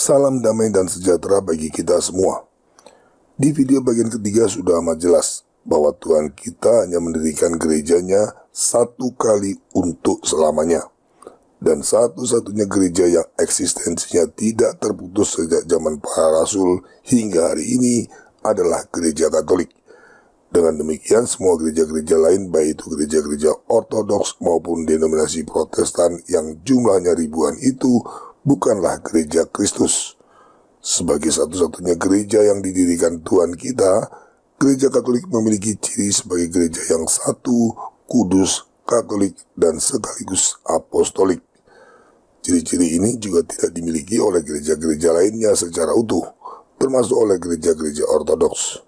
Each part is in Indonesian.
Salam damai dan sejahtera bagi kita semua. Di video bagian ketiga sudah amat jelas bahwa Tuhan kita hanya mendirikan gerejanya satu kali untuk selamanya. Dan satu-satunya gereja yang eksistensinya tidak terputus sejak zaman para rasul hingga hari ini adalah gereja Katolik. Dengan demikian semua gereja-gereja lain, baik itu gereja-gereja ortodoks maupun denominasi Protestan yang jumlahnya ribuan itu, bukanlah gereja Kristus. Sebagai satu-satunya gereja yang didirikan Tuhan kita, gereja Katolik memiliki ciri sebagai gereja yang satu, kudus, Katolik, dan sekaligus apostolik. Ciri-ciri ini juga tidak dimiliki oleh gereja-gereja lainnya secara utuh, termasuk oleh gereja-gereja ortodoks.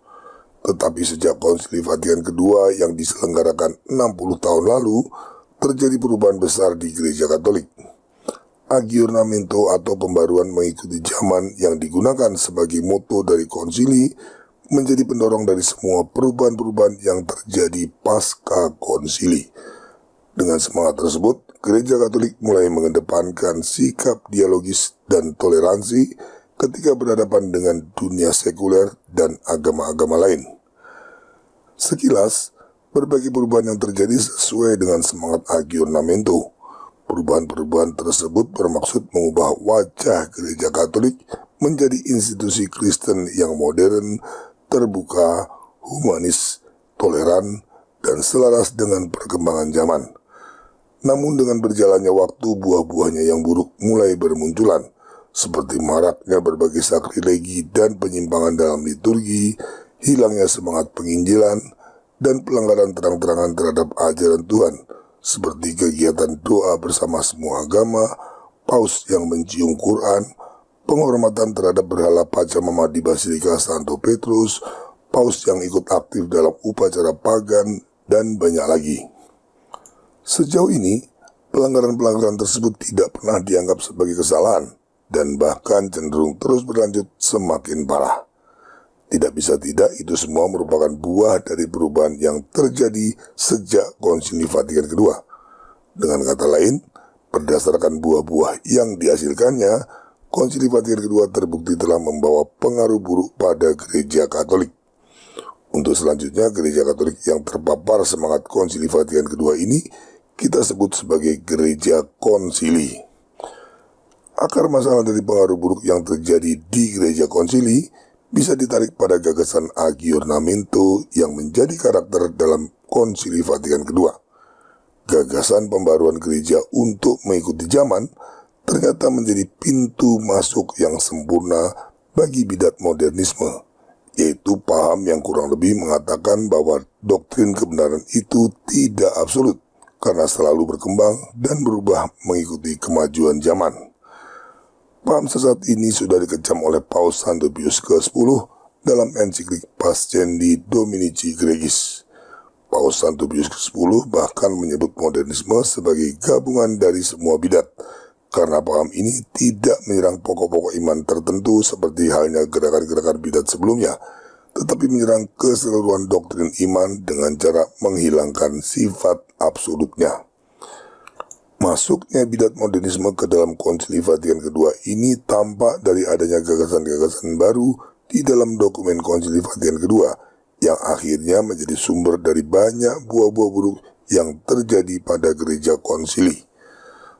Tetapi sejak Konsili Vatikan II yang diselenggarakan 60 tahun lalu, terjadi perubahan besar di gereja Katolik. Aggiornamento atau pembaruan mengikuti zaman yang digunakan sebagai moto dari konsili menjadi pendorong dari semua perubahan-perubahan yang terjadi pasca konsili. Dengan semangat tersebut, gereja Katolik mulai mengedepankan sikap dialogis dan toleransi ketika berhadapan dengan dunia sekuler dan agama-agama lain. Sekilas, berbagai perubahan yang terjadi sesuai dengan semangat Aggiornamento. Perubahan-perubahan tersebut bermaksud mengubah wajah gereja Katolik menjadi institusi Kristen yang modern, terbuka, humanis, toleran, dan selaras dengan perkembangan zaman. Namun dengan berjalannya waktu, buah-buahnya yang buruk mulai bermunculan, seperti maraknya berbagai sakrilegi dan penyimpangan dalam liturgi, hilangnya semangat penginjilan, dan pelanggaran terang-terangan terhadap ajaran Tuhan, seperti kegiatan doa bersama semua agama, paus yang mencium Quran, penghormatan terhadap berhala pacamama di Basilika Santo Petrus, paus yang ikut aktif dalam upacara pagan, dan banyak lagi. Sejauh ini, pelanggaran-pelanggaran tersebut tidak pernah dianggap sebagai kesalahan, dan bahkan cenderung terus berlanjut semakin parah. Tidak bisa tidak, itu semua merupakan buah dari perubahan yang terjadi sejak Konsili Vatikan II. Dengan kata lain, berdasarkan buah-buah yang dihasilkannya, Konsili Vatikan II terbukti telah membawa pengaruh buruk pada gereja Katolik. Untuk selanjutnya, gereja Katolik yang terpapar semangat Konsili Vatikan II ini kita sebut sebagai gereja konsili. Akar masalah dari pengaruh buruk yang terjadi di gereja konsili bisa ditarik pada gagasan Aggiornamento yang menjadi karakter dalam Konsili Vatikan II. Gagasan pembaruan gereja untuk mengikuti zaman ternyata menjadi pintu masuk yang sempurna bagi bidat modernisme, yaitu paham yang kurang lebih mengatakan bahwa doktrin kebenaran itu tidak absolut karena selalu berkembang dan berubah mengikuti kemajuan zaman. Paham sesat ini sudah dikecam oleh Paus Santo Pius ke-10 dalam ensiklik Pascendi Dominici Gregis. Paus Santo Pius ke-10 bahkan menyebut modernisme sebagai gabungan dari semua bidat, karena paham ini tidak menyerang pokok-pokok iman tertentu seperti halnya gerakan-gerakan bidat sebelumnya, tetapi menyerang keseluruhan doktrin iman dengan cara menghilangkan sifat absolutnya. Masuknya bidat modernisme ke dalam Konsili Vatikan II ini tampak dari adanya gagasan-gagasan baru di dalam dokumen Konsili Vatikan II yang akhirnya menjadi sumber dari banyak buah-buah buruk yang terjadi pada gereja konsili.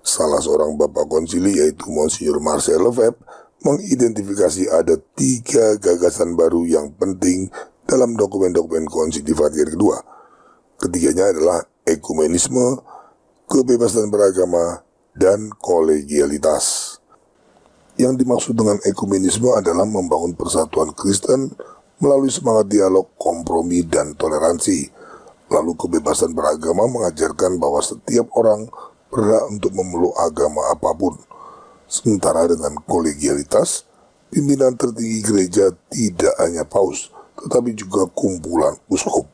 Salah seorang bapak konsili, yaitu Monsignor Marcel Lefebvre, mengidentifikasi ada 3 gagasan baru yang penting dalam dokumen-dokumen Konsili Vatikan II. Ketiganya adalah ekumenisme, kebebasan beragama, dan kolegialitas. Yang dimaksud dengan ekumenisme adalah membangun persatuan Kristen melalui semangat dialog, kompromi, dan toleransi. Lalu kebebasan beragama mengajarkan bahwa setiap orang berhak untuk memeluk agama apapun. Sementara dengan kolegialitas, pimpinan tertinggi gereja tidak hanya paus, tetapi juga kumpulan uskup.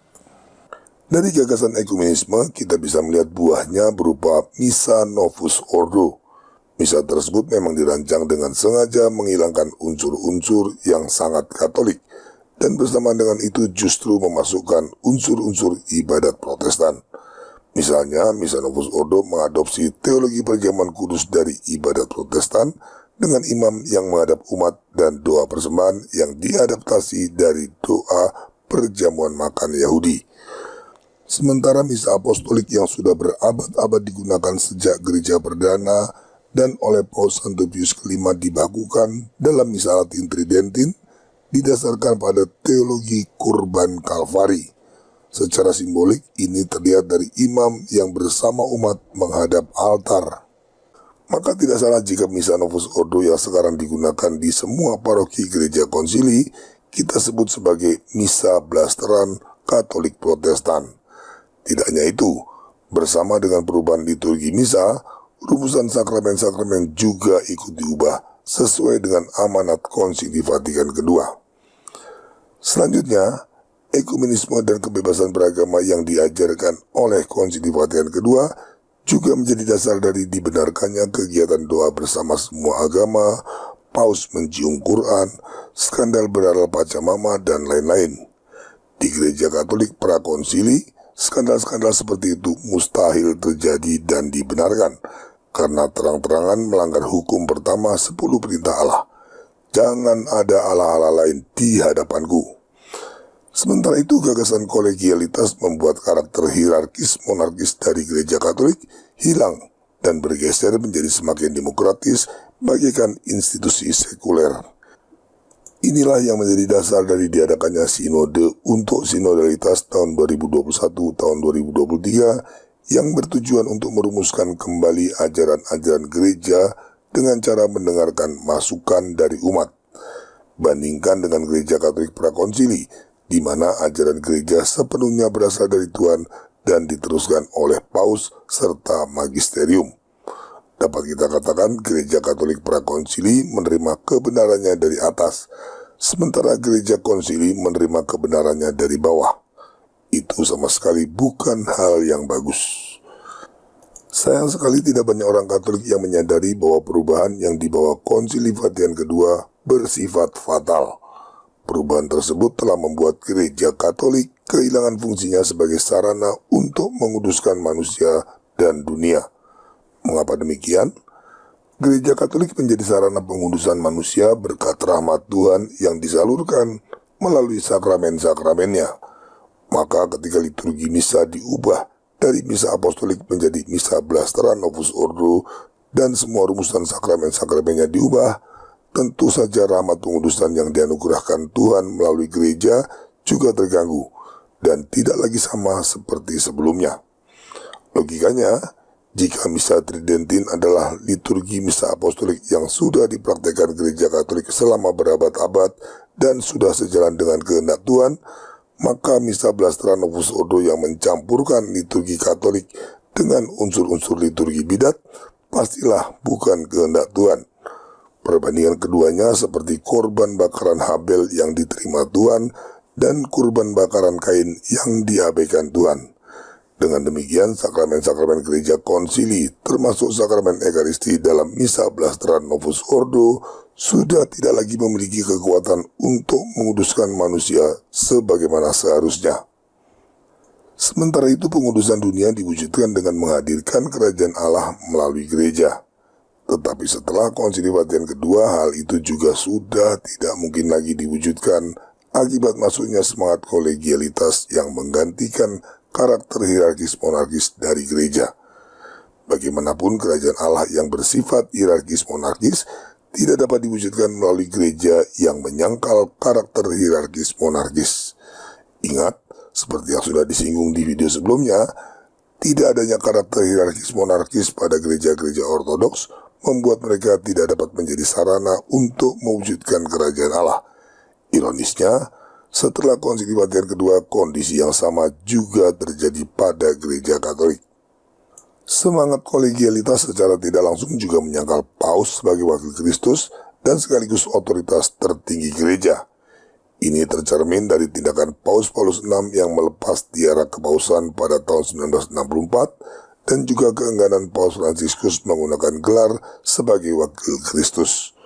Dari gagasan ekumenisme, kita bisa melihat buahnya berupa Missa Novus Ordo. Misa tersebut memang dirancang dengan sengaja menghilangkan unsur-unsur yang sangat Katolik, dan bersamaan dengan itu justru memasukkan unsur-unsur ibadat Protestan. Misalnya, Missa Novus Ordo mengadopsi teologi perjamuan kudus dari ibadat Protestan dengan imam yang menghadap umat dan doa persembahan yang diadaptasi dari doa perjamuan makan Yahudi. Sementara misa apostolik yang sudah berabad-abad digunakan sejak gereja perdana dan oleh Paus Santo Pius kelima dibakukan dalam misa Latin Tridentin didasarkan pada teologi kurban Kalvari. Secara simbolik ini terlihat dari imam yang bersama umat menghadap altar. Maka tidak salah jika misa Novus Ordo yang sekarang digunakan di semua paroki gereja konsili kita sebut sebagai misa blasteran Katolik Protestan. Tidak hanya itu, bersama dengan perubahan liturgi misa, rumusan sakramen-sakramen juga ikut diubah sesuai dengan amanat Konsili Vatikan kedua. Selanjutnya, ekumenisme dan kebebasan beragama yang diajarkan oleh Konsili Vatikan kedua juga menjadi dasar dari dibenarkannya kegiatan doa bersama semua agama, Paus mencium Quran, skandal berhalal pacamama, dan lain-lain. Di gereja Katolik prakonsili, skandal-skandal seperti itu mustahil terjadi dan dibenarkan, karena terang-terangan melanggar hukum pertama 10 perintah Allah. Jangan ada Allah-Allah lain di hadapanku. Sementara itu, gagasan kolegialitas membuat karakter hierarkis monarkis dari gereja Katolik hilang dan bergeser menjadi semakin demokratis bagaikan institusi sekuler. Inilah yang menjadi dasar dari diadakannya sinode untuk sinodalitas tahun 2021-tahun 2023 yang bertujuan untuk merumuskan kembali ajaran-ajaran gereja dengan cara mendengarkan masukan dari umat. Bandingkan dengan gereja Katolik prakonsili, di mana ajaran gereja sepenuhnya berasal dari Tuhan dan diteruskan oleh Paus serta Magisterium. Dapat kita katakan gereja Katolik prakonsili menerima kebenarannya dari atas, sementara gereja konsili menerima kebenarannya dari bawah. Itu sama sekali bukan hal yang bagus. Sayang sekali tidak banyak orang Katolik yang menyadari bahwa perubahan yang dibawa Konsili Vatikan kedua bersifat fatal. Perubahan tersebut telah membuat gereja Katolik kehilangan fungsinya sebagai sarana untuk menguduskan manusia dan dunia. Mengapa demikian? Gereja Katolik menjadi sarana pengudusan manusia berkat rahmat Tuhan yang disalurkan melalui sakramen-sakramennya. Maka ketika liturgi misa diubah dari misa apostolik menjadi misa blasteran Novus Ordo dan semua rumusan sakramen-sakramennya diubah, tentu saja rahmat pengudusan yang dianugerahkan Tuhan melalui gereja juga terganggu dan tidak lagi sama seperti sebelumnya. Logikanya, jika misa Tridentin adalah liturgi misa apostolik yang sudah dipraktekkan gereja Katolik selama berabad-abad dan sudah sejalan dengan kehendak Tuhan, maka misa blasteran Novus Ordo yang mencampurkan liturgi Katolik dengan unsur-unsur liturgi bidat pastilah bukan kehendak Tuhan. Perbandingan keduanya seperti korban bakaran Habel yang diterima Tuhan dan kurban bakaran Kain yang diabaikan Tuhan. Dengan demikian, sakramen-sakramen gereja konsili, termasuk sakramen Ekaristi dalam misa blasteran Novus Ordo, sudah tidak lagi memiliki kekuatan untuk menguduskan manusia sebagaimana seharusnya. Sementara itu, pengudusan dunia diwujudkan dengan menghadirkan kerajaan Allah melalui gereja. Tetapi setelah Konsili Vatikan kedua, hal itu juga sudah tidak mungkin lagi diwujudkan akibat masuknya semangat kolegialitas yang menggantikan karakter hierarkis monarkis dari gereja. Bagaimanapun kerajaan Allah yang bersifat hierarkis monarkis tidak dapat diwujudkan melalui gereja yang menyangkal karakter hierarkis monarkis. Ingat, seperti yang sudah disinggung di video sebelumnya, tidak adanya karakter hierarkis monarkis pada gereja-gereja ortodoks membuat mereka tidak dapat menjadi sarana untuk mewujudkan kerajaan Allah. Ironisnya, setelah Konsili Vatikan kedua, kondisi yang sama juga terjadi pada gereja Katolik. Semangat kolegialitas secara tidak langsung juga menyangkal Paus sebagai wakil Kristus dan sekaligus otoritas tertinggi gereja. Ini tercermin dari tindakan Paus Paulus VI yang melepas tiara kepausan pada tahun 1964 dan juga keengganan Paus Fransiskus menggunakan gelar sebagai wakil Kristus.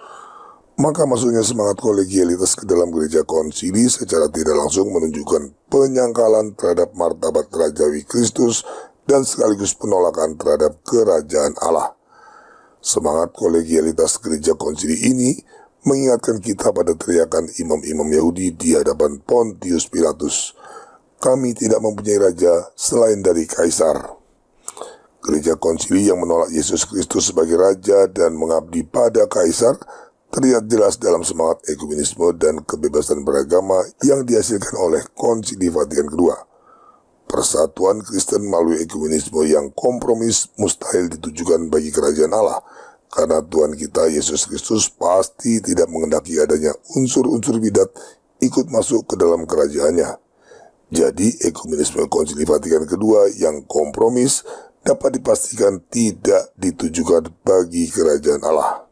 Maka masuknya semangat kolegialitas ke dalam gereja konsili secara tidak langsung menunjukkan penyangkalan terhadap martabat rajawi Kristus dan sekaligus penolakan terhadap kerajaan Allah. Semangat kolegialitas gereja konsili ini mengingatkan kita pada teriakan imam-imam Yahudi di hadapan Pontius Pilatus. Kami tidak mempunyai raja selain dari Kaisar. Gereja konsili yang menolak Yesus Kristus sebagai raja dan mengabdi pada Kaisar terlihat jelas dalam semangat ekumenisme dan kebebasan beragama yang dihasilkan oleh Konsili Vatikan II. Persatuan Kristen melalui ekumenisme yang kompromis mustahil ditujukan bagi kerajaan Allah, karena Tuhan kita Yesus Kristus pasti tidak menghendaki adanya unsur-unsur bidat ikut masuk ke dalam kerajaannya. Jadi ekumenisme Konsili Vatikan II yang kompromis dapat dipastikan tidak ditujukan bagi kerajaan Allah.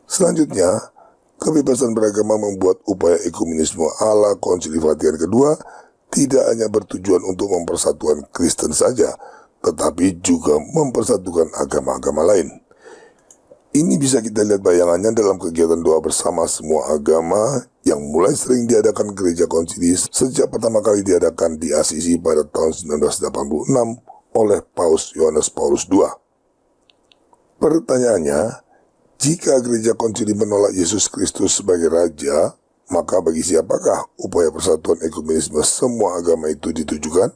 Selanjutnya, kebebasan beragama membuat upaya ekumenisme ala Konsili Vatikan II tidak hanya bertujuan untuk mempersatukan Kristen saja, tetapi juga mempersatukan agama-agama lain. Ini bisa kita lihat bayangannya dalam kegiatan doa bersama semua agama yang mulai sering diadakan gereja konsili sejak pertama kali diadakan di Assisi pada tahun 1986 oleh Paus Yohanes Paulus II. Pertanyaannya, jika gereja konsili menolak Yesus Kristus sebagai Raja, maka bagi siapakah upaya persatuan ekumenisme semua agama itu ditujukan?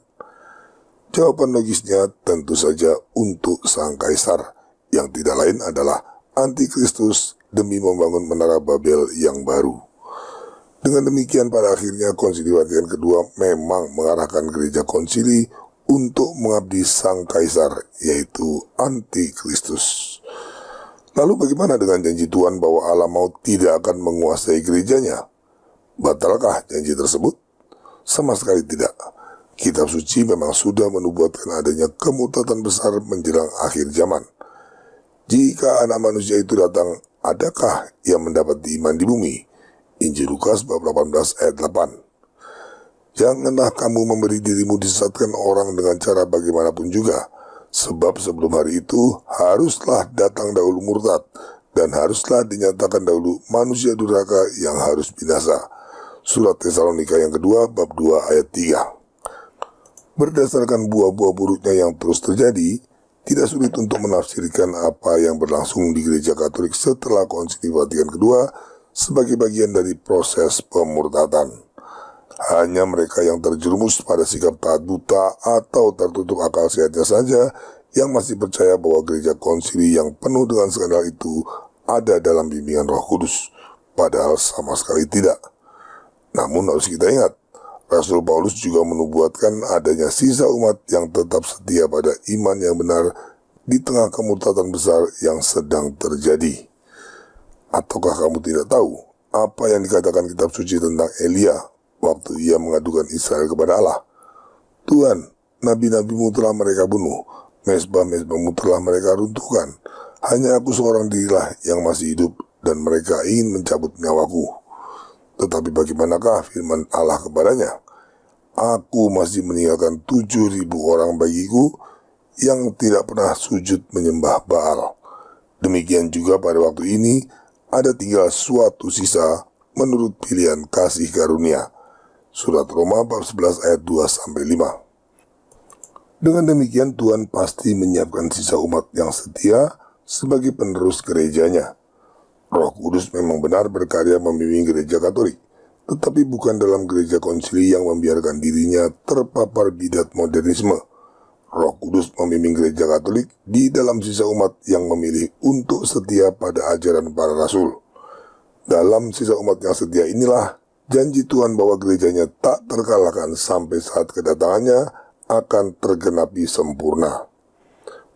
Jawaban logisnya tentu saja untuk Sang Kaisar, yang tidak lain adalah antikristus demi membangun menara Babel yang baru. Dengan demikian pada akhirnya Konsili Vatikan II memang mengarahkan gereja konsili untuk mengabdi Sang Kaisar, yaitu antikristus. Lalu bagaimana dengan janji Tuhan bahwa Allah maut tidak akan menguasai gerejanya? Batalkah janji tersebut? Sama sekali tidak. Kitab suci memang sudah menubuatkan adanya kemutatan besar menjelang akhir zaman. Jika anak manusia itu datang, adakah ia mendapat iman di bumi? Injil Lukas bab 18 ayat 8. Janganlah kamu memberi dirimu disesatkan orang dengan cara bagaimanapun juga, sebab sebelum hari itu haruslah datang dahulu murtad, dan haruslah dinyatakan dahulu manusia durhaka yang harus binasa. Surat Tesalonika yang kedua bab 2 ayat 3. Berdasarkan buah-buah buruknya yang terus terjadi, tidak sulit untuk menafsirkan apa yang berlangsung di gereja Katolik setelah Konsili Vatikan II sebagai bagian dari proses pemurtatan. Hanya mereka yang terjerumus pada sikap taat buta atau tertutup akal sehatnya saja yang masih percaya bahwa gereja konsili yang penuh dengan skandal itu ada dalam bimbingan Roh Kudus, padahal sama sekali tidak. Namun harus kita ingat, Rasul Paulus juga menubuatkan adanya sisa umat yang tetap setia pada iman yang benar di tengah kemurtatan besar yang sedang terjadi. Ataukah kamu tidak tahu apa yang dikatakan kitab suci tentang Elia waktu ia mengadukan Israel kepada Allah? Tuhan, nabi-nabimu telah mereka bunuh, mezbah-mezbahmu telah mereka runtuhkan. Hanya aku seorang dirilah yang masih hidup dan mereka ingin mencabut nyawaku. Tetapi bagaimanakah firman Allah kepadanya? Aku masih meninggalkan 7.000 orang bagiku yang tidak pernah sujud menyembah Baal. Demikian juga pada waktu ini ada tinggal suatu sisa menurut pilihan kasih karunia. Surat Roma bab 11 ayat 2-5. Dengan demikian Tuhan pasti menyiapkan sisa umat yang setia sebagai penerus gerejanya. Roh Kudus memang benar berkarya membimbing gereja Katolik, tetapi bukan dalam gereja konsili yang membiarkan dirinya terpapar bidat modernisme. Roh Kudus membimbing gereja Katolik di dalam sisa umat yang memilih untuk setia pada ajaran para rasul. Dalam sisa umat yang setia inilah janji Tuhan bahwa gerejanya tak terkalahkan sampai saat kedatangannya akan tergenapi sempurna.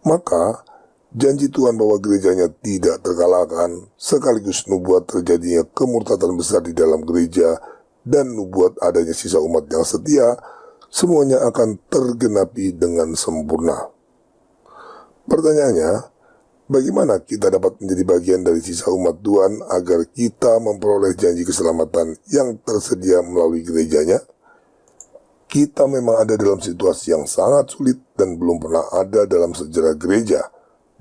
Maka janji Tuhan bahwa gerejanya tidak terkalahkan, sekaligus nubuat terjadinya kemurtatan besar di dalam gereja, dan nubuat adanya sisa umat yang setia, semuanya akan tergenapi dengan sempurna. Pertanyaannya, bagaimana kita dapat menjadi bagian dari sisa umat Tuhan agar kita memperoleh janji keselamatan yang tersedia melalui gerejanya? Kita memang ada dalam situasi yang sangat sulit dan belum pernah ada dalam sejarah gereja,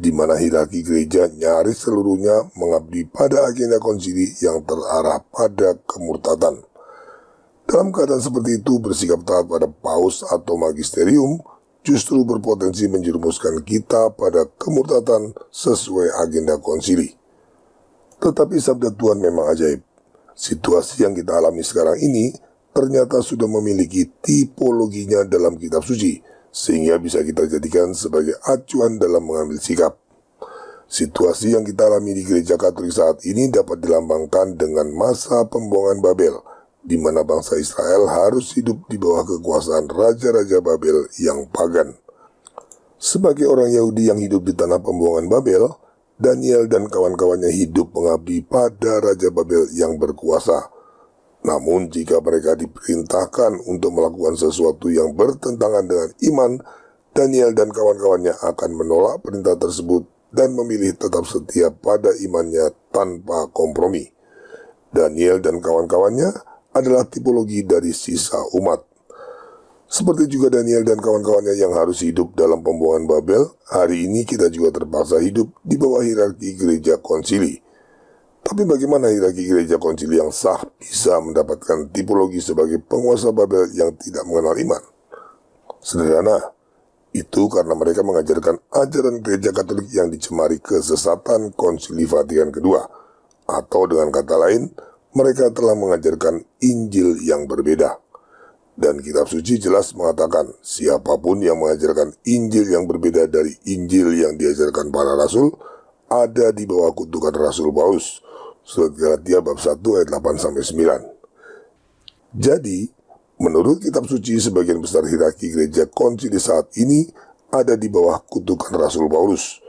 di mana hierarki gereja nyaris seluruhnya mengabdi pada agenda konsili yang terarah pada kemurtatan. Dalam keadaan seperti itu, bersikap taat pada paus atau magisterium justru berpotensi menjerumuskan kita pada kemurtatan sesuai agenda konsili. Tetapi sabda Tuhan memang ajaib. Situasi yang kita alami sekarang ini ternyata sudah memiliki tipologinya dalam kitab suci, sehingga bisa kita jadikan sebagai acuan dalam mengambil sikap. Situasi yang kita alami di gereja Katolik saat ini dapat dilambangkan dengan masa pembuangan Babel, di mana bangsa Israel harus hidup di bawah kekuasaan raja-raja Babel yang pagan. Sebagai orang Yahudi yang hidup di tanah pembuangan Babel, Daniel dan kawan-kawannya hidup mengabdi pada Raja Babel yang berkuasa. Namun jika mereka diperintahkan untuk melakukan sesuatu yang bertentangan dengan iman, Daniel dan kawan-kawannya akan menolak perintah tersebut dan memilih tetap setia pada imannya tanpa kompromi. Daniel dan kawan-kawannya adalah tipologi dari sisa umat. Seperti juga Daniel dan kawan-kawannya yang harus hidup dalam pembuangan Babel, hari ini kita juga terpaksa hidup di bawah hierarki gereja konsili. Tapi bagaimana hierarki gereja konsili yang sah bisa mendapatkan tipologi sebagai penguasa Babel yang tidak mengenal iman? Sederhana, itu karena mereka mengajarkan ajaran gereja Katolik yang dicemari kesesatan Konsili Vatikan kedua, atau dengan kata lain, mereka telah mengajarkan Injil yang berbeda. Dan kitab suci jelas mengatakan siapapun yang mengajarkan Injil yang berbeda dari Injil yang diajarkan para rasul ada di bawah kutukan Rasul Paulus. Surat Galatia bab 1 ayat 8-9. Jadi, menurut kitab suci sebagian besar hierarki gereja konsili saat ini ada di bawah kutukan Rasul Paulus.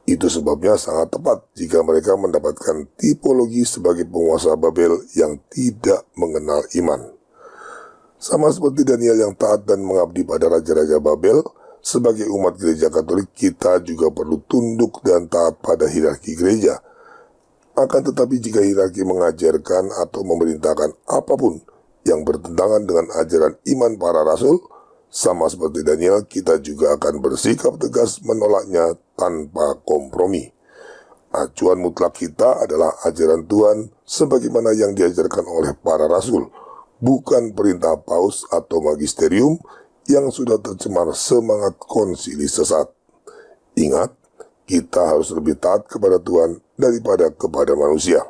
Itu sebabnya sangat tepat jika mereka mendapatkan tipologi sebagai penguasa Babel yang tidak mengenal iman. Sama seperti Daniel yang taat dan mengabdi pada raja-raja Babel, sebagai umat gereja Katolik kita juga perlu tunduk dan taat pada hierarki gereja. Akan tetapi jika hierarki mengajarkan atau memerintahkan apapun yang bertentangan dengan ajaran iman para rasul, sama seperti Daniel, kita juga akan bersikap tegas menolaknya tanpa kompromi. Acuan mutlak kita adalah ajaran Tuhan sebagaimana yang diajarkan oleh para rasul, bukan perintah paus atau magisterium yang sudah tercemar semangat konsili sesat. Ingat, kita harus lebih taat kepada Tuhan daripada kepada manusia.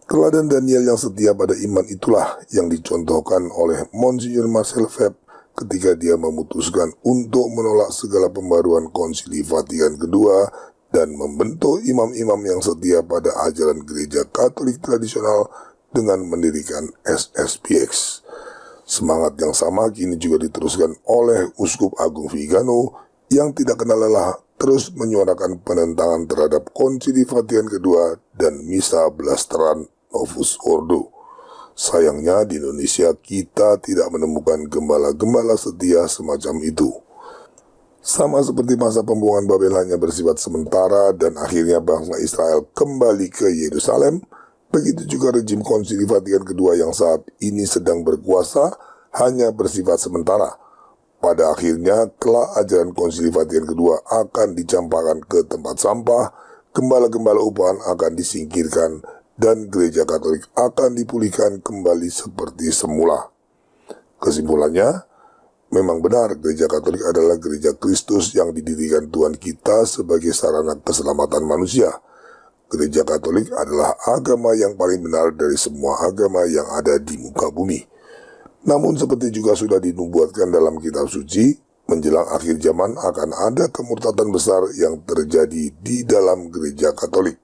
Teladan Daniel yang setia pada iman itulah yang dicontohkan oleh Monsignor Marcel Feb ketika dia memutuskan untuk menolak segala pembaruan Konsili Vatikan kedua dan membentuk imam-imam yang setia pada ajaran gereja Katolik tradisional dengan mendirikan SSPX. Semangat yang sama kini juga diteruskan oleh Uskup Agung Vigano yang tidak kenal lelah terus menyuarakan penentangan terhadap Konsili Vatikan kedua dan Misa Blasteran Novus Ordo. Sayangnya di Indonesia kita tidak menemukan gembala-gembala setia semacam itu. Sama seperti masa pembuangan Babel hanya bersifat sementara dan akhirnya bangsa Israel kembali ke Yerusalem, begitu juga rejim Konsili Vatikan kedua yang saat ini sedang berkuasa hanya bersifat sementara. Pada akhirnya, kelak ajaran Konsili Vatikan kedua akan dicampakkan ke tempat sampah, gembala-gembala upahan akan disingkirkan, dan gereja Katolik akan dipulihkan kembali seperti semula. Kesimpulannya, memang benar gereja Katolik adalah gereja Kristus yang didirikan Tuhan kita sebagai sarana keselamatan manusia. Gereja Katolik adalah agama yang paling benar dari semua agama yang ada di muka bumi. Namun seperti juga sudah dinubuatkan dalam kitab suci, menjelang akhir zaman akan ada kemurtatan besar yang terjadi di dalam gereja Katolik.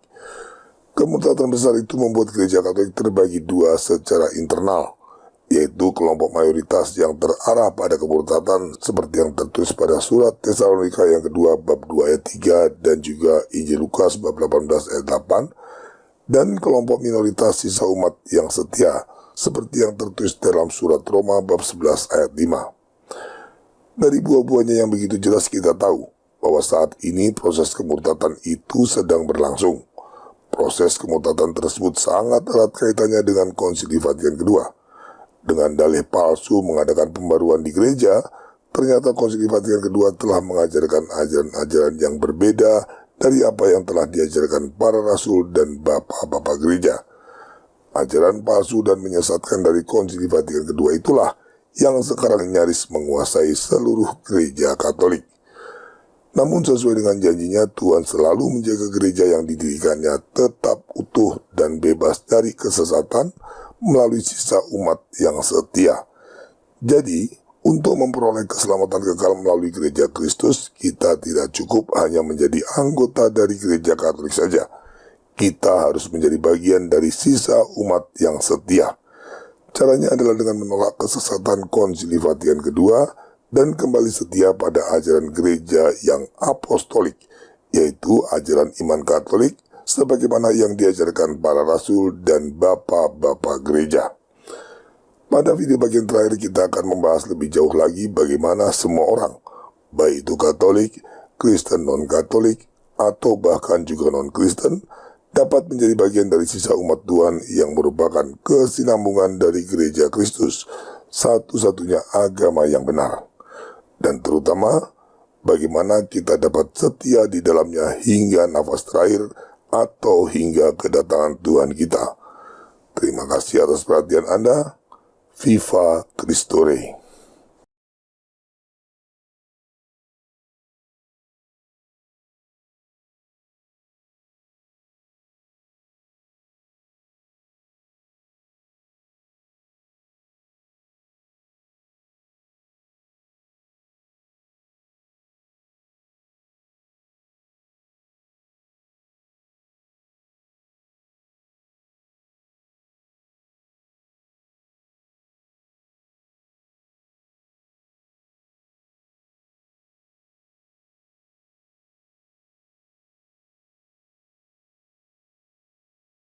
Kemurtatan besar itu membuat gereja Katolik terbagi dua secara internal, yaitu kelompok mayoritas yang terarah pada kemurtatan seperti yang tertulis pada surat Tesalonika yang kedua bab 2 ayat 3 dan juga Injil Lukas bab 18 ayat 8, dan kelompok minoritas sisa umat yang setia seperti yang tertulis dalam surat Roma bab 11 ayat 5. Dari buah-buahnya yang begitu jelas kita tahu bahwa saat ini proses kemurtatan itu sedang berlangsung. Proses kemurtatan tersebut sangat erat kaitannya dengan Konsili Vatikan kedua. Dengan dalih palsu mengadakan pembaruan di gereja, ternyata Konsili Vatikan kedua telah mengajarkan ajaran-ajaran yang berbeda dari apa yang telah diajarkan para rasul dan bapak-bapak gereja. Ajaran palsu dan menyesatkan dari Konsili Vatikan kedua itulah yang sekarang nyaris menguasai seluruh gereja Katolik. Namun sesuai dengan janjinya, Tuhan selalu menjaga gereja yang didirikannya tetap utuh dan bebas dari kesesatan melalui sisa umat yang setia. Jadi, untuk memperoleh keselamatan kekal melalui gereja Kristus, kita tidak cukup hanya menjadi anggota dari gereja Katolik saja. Kita harus menjadi bagian dari sisa umat yang setia. Caranya adalah dengan menolak kesesatan Konsili Vatikan II dan kembali setia pada ajaran gereja yang apostolik, yaitu ajaran iman Katolik sebagaimana yang diajarkan para rasul dan bapak-bapak gereja. Pada video bagian terakhir kita akan membahas lebih jauh lagi bagaimana semua orang, baik itu Katolik, Kristen non-Katolik, atau bahkan juga non-Kristen, dapat menjadi bagian dari sisa umat Tuhan yang merupakan kesinambungan dari gereja Kristus, satu-satunya agama yang benar. Dan terutama, bagaimana kita dapat setia di dalamnya hingga nafas terakhir atau hingga kedatangan Tuhan kita. Terima kasih atas perhatian Anda. Viva Christore.